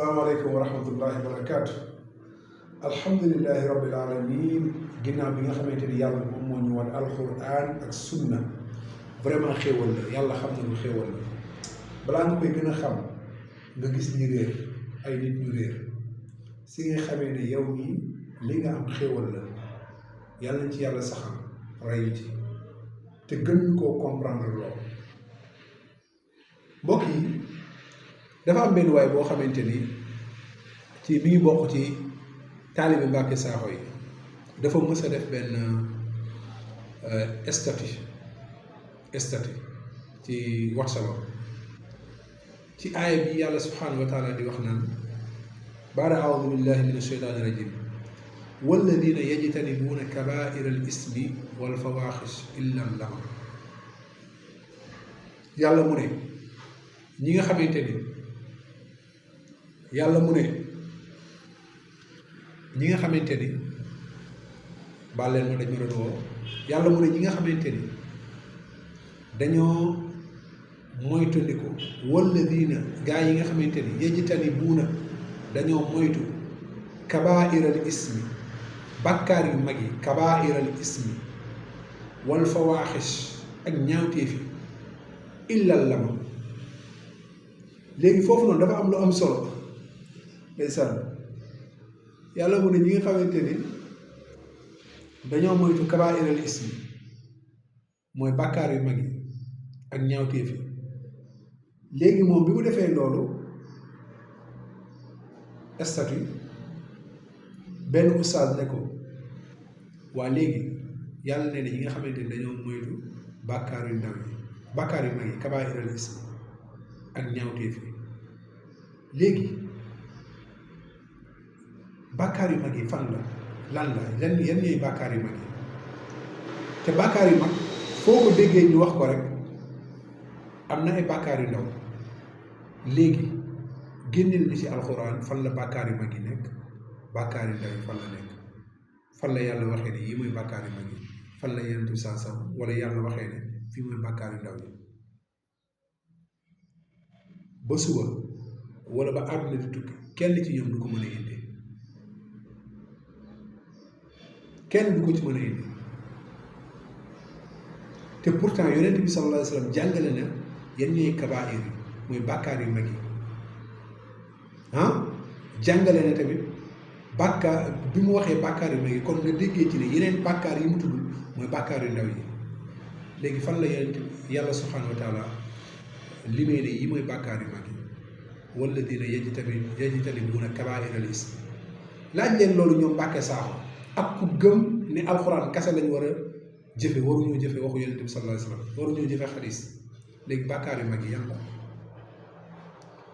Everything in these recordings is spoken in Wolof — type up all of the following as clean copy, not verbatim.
salaamaaleykum wa rahmatullahi wa barakaatu. alhamdulilahi rabbil alamin ginnaaw bi nga xamante ni yàlla moom moo ñu wan alquran ak sunna vraiment xéewal la yàlla xam na lu xéewal la balaa nga koy gën a xam nga gis ñi réer ay nit ñu réer si nga xamee ne yow nii li nga am xéewal la yàlla nañ ci yàlla saxal rayu ci te gën ñu koo comprendre lool. mbokk yi dafa am benn waay boo xamante ni ci mi ngi bokk ci taalibe Mbàkke Saaxo yi dafa mës a def benn statut ci WhatsApp ci aaya bi yàlla subhaanahu wa taala di wax naan baada aoudu billahi min asheytaani rajim walladina yajtanibuuna kabaira al ismi wal fawaaxish illa lam yàlla mu ne ñi nga xamante ni yàlla mu ne ñi nga xamante ni baal leen ma dañ ma doon woo yàlla mu ne ñi nga xamante ni dañoo moytandiku walladina gaa yi nga xamante ni yajtanibuuna dañoo moytu kabairal ismi bàkkaar yu mag yi kabairal ismi wal fawaaxish ak ñaawteefi illal lama léegi foofu noonu dafa am lu am solo ndeysaan yàlla mu ne ñi nga xamante ni dañoo moytu kabairal ismi mooy bàkkaar yu mag yi ak ñaawteef yi léegi moom bi mu defee loolu statut benn ustaas ne ko waa léegi yàlla ne ñi nga xamante ni dañoo moytu bàkkaar yu ndaw yi bàkkaar yu mag yi kabairal ismi ak ñaawteef yi léegi bàkkaar yu mag yi fan la lan la yan ñooy bàkkaar yu mag yi te bàkkaar yu mag foo ko déggee ñu wax ko rek am na ay bàkkaar yu ndaw léegi génneel ni ci alxuraan fan la bàkkaar yu mag yi nekk bàkkaar yu ndaw yi fan la nekk fan la yàlla waxee ne yi mooy bàkkaar yu mag yi fan la yenentu saasam wala yàlla waxee ne fii mooy bàkkaar yu ndaw yi ba suba wala ba àdduna di tukki kenn ci ñoom du ko mën a indi kenn du ko ci mën a indi te pourtant yonent bi sallallahu alayhi wa sallam jàngale na yan ñooy kabaa'ir yi mooy bàkkaar yu mag yi jàngale na tamit bàkkaar bi mu waxee bàkkaar yu mag yi kon nga déggee ci ne yeneen bàkkaar yi mu tudd mooy bàkkaar yu ndaw yi léegi fan la yonent yàlla subhaanahu wa taala limee ne yi mooy bàkkaar yu mag yi walladina yajtanibuuna kabaa'iral ismi laaj leen loolu ñoom Mbàkke Saaxo ak ku gëm ne alxuraan kase lañ war a jëfe waruñoo jëfe waxu yonent bi sallallahu alayhi wa sallam waruñoo jëfe xadiis léegi bàkkaar yu mag yi yan la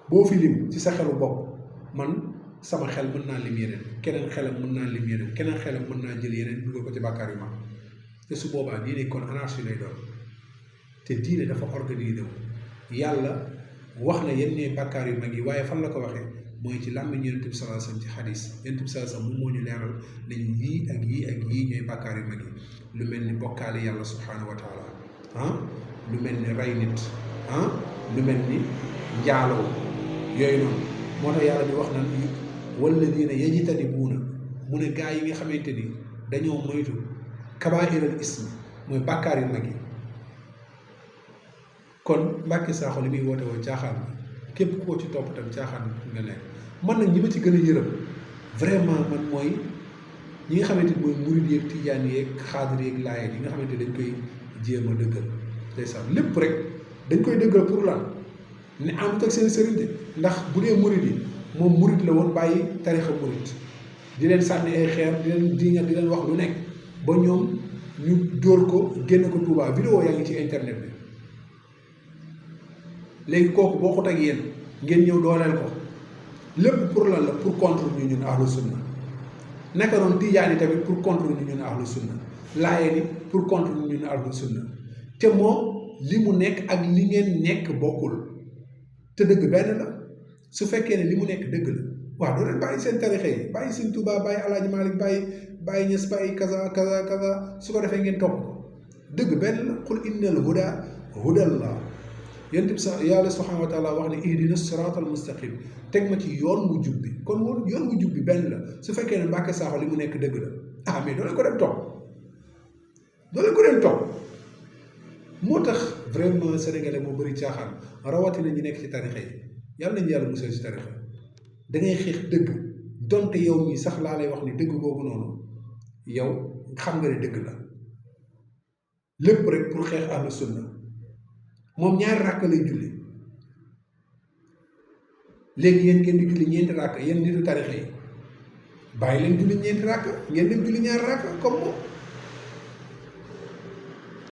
boo fi lim ci sa xelu bopp man sama xel mën naa lim yeneen keneen xelam mën naa lim yeneen keneen xelam mën naa jël yeneen dugal ko ci bàkkaar yu mag te su boobaa diine kon anarchie lay doon te diine dafa organisé wu yàlla wax na yenn ñooy bàkkaar yu mag yi waaye fan la ko waxee mooy ci làmmiñ yonent bi sallallahu alayhi wasallam ci xadis yonent bi sallallahu alayhi wasallam moom moo ñu leeral nañ yii ak yii ak yii ñooy bàkkaar yu mag yi lu mel ni bokkaale yàlla subhaanahu wa taala lu mel ni rey nit lu mel ni njaaloo yooyu noonu moo tax yàlla di wax naan walladina yajtanibuuna mu ne gaa yi nga xamante ni dañoo moytu kabaa'iral ismi mooy bàkkaar yu mag yi kon Mbàkke Saaxo li muy woote woo caaxaan képp koo ci topp tam caaxaan nga nekk man nag ñi ma ci gën a yërëm vraiment man mooy ñi nga xamante ni mooy murid yeeg tijaan yeeg xaadir yeeg laayeen yi nga xamante ni dañ koy jéem a dëggal ndeysaan lépp rek dañ koy dëggal pour lan ne àndut ak seen sëriñ de ndax bu dee murid yi moom murid la woon bàyyi tarixa murid di leen sànni ay xeer di leen diingat di leen wax lu nekk ba ñoom ñu dóor ko génn ko Tuubaa vidéo yaa ngi ci internet bi léegi kooku boo ko teg yéen ngeen ñëw dooleel ko lépp pour lan la pour contre ñu ñun ahlu sunna naka noonu tijaan yi tamit pour contre ñu ñun ahlu sunna laayeen yi pour contre ñu ñun ahlu sunna te moom li mu nekk ak li ngeen nekk bokkul te dëgg benn la su fekkee ne li mu nekk dëgg la waaw doo leen bàyyi seen tarixe yi bàyyi seen Tuubaa bàyyi Alaaji Maalik bàyyi Ñas bàyyi kaza kaza kaza su ko defee ngeen topp ko dëgg benn la qul innal huda hudallah yonent bi sax yàlla subhanahu wa taala wax ne ihdina siraatal mustaqim teg ma ci yoon wu jub bi kon yoon wu jub bi benn la su fekkee ne Mbàkke Sakho li mu nekk dëgg la ah mais doo leen ko dem topp doo leen ko dem topp moo tax vraiment sénégalais moo bëri caaxaan rawatina ñi nekk ci tarixa yi yàlla nañu yàlla musal ci tarixa da ngay xeex dëgg donte yow mii sax laa lay wax ni dëgg boobu noonu yow xam nga ne dëgg la lépp rek pour xeex ahlu sunna moom ñaari ràkk lay julli léegi yéen ngeen di julli ñeenti ràkk yéen nitu tarixa yi bàyyi leen julli ñeenti ràkk ngeen dem julli ñaari ràkk comme moom